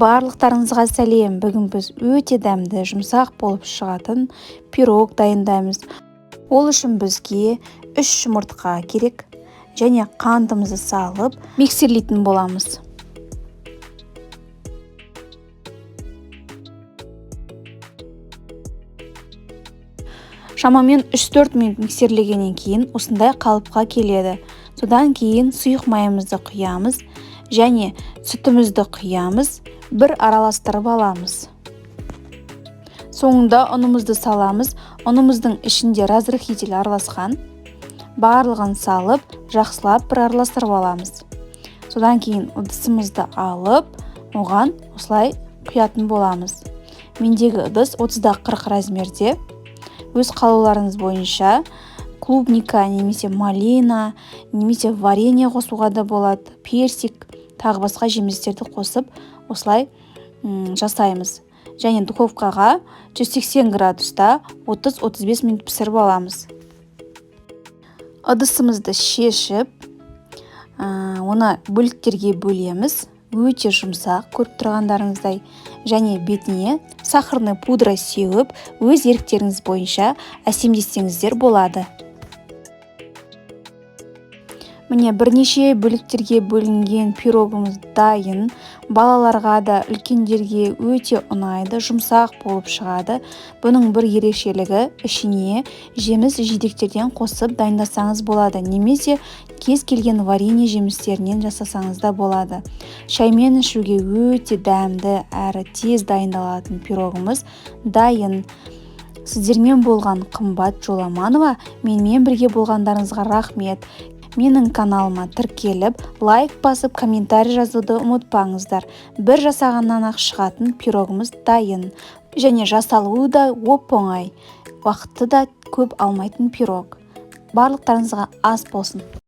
Барлықтарыңызға сәлем. Бүгін біз өте дәмді, жұмсақ болып шығатын пирог дайындаймыз. Ол үшін бізге 3 жұмыртқа керек және қантымызды салып миксерлейтін боламыз. Шамамен 3-4 минут миксерлегеннен кейін осындай қалыпқа келеді. Содан кейін сұйық майымызды құямыз және сүтімізді құямыз. Бір араластырып аламыз. Соңында ұнымызды саламыз. Ұнымыздың ішінде разрыхитель араласқан. Барлығын салып, жақсылап бір араластырып аламыз. Содан кейін ыдысымызды алып, оған осылай құятын боламыз. Мендегі ыдыс 30-40 размерде. Өз қалауларыңыз бойынша клубника немесе малина, немесе варенье қосуға да болады, персик, тағы басқа жемістерді қосып, осылай жасаймыз. Және духовкаға 180 градуста 30-35 минут пісіріп аламыз. Ыдысымызды шешіп, оны бөліктерге бөлеміз. Өте жұмсақ, көріп тұрғандарыңыздай. Және бетіне сахарный пудра сеуіп, өз еріктеріңіз бойынша әсемдесеңіздер болады. Міне бірнеше бөліктерге бөлінген пирогымыз дайын. Балаларға да, үлкендерге өте ұнайды, жұмсақ болып шығады. Бұның бір ерекшелігі ішіне жеміс жидектерден қосып дайындасаңыз болады, немесе кез келген варенье жемістерінен жасасаңыз да болады. Шаймен ішуге өте дәмді әрі тез дайындалатын пирогымыз дайын. Сіздермен болған Қымбат Жоламанова, менімен бірге болғандарыңызға рахмет. Менің каналыма тіркеліп, лайк басып, комментарий жазуды ұмытпаңыздар. Бір жасағаннан ақ шығатын пирогымыз дайын. Және жасалуы да оп-оңай. Уақытты да көп алмайтын пирог. Барлықтарыңызға ас болсын.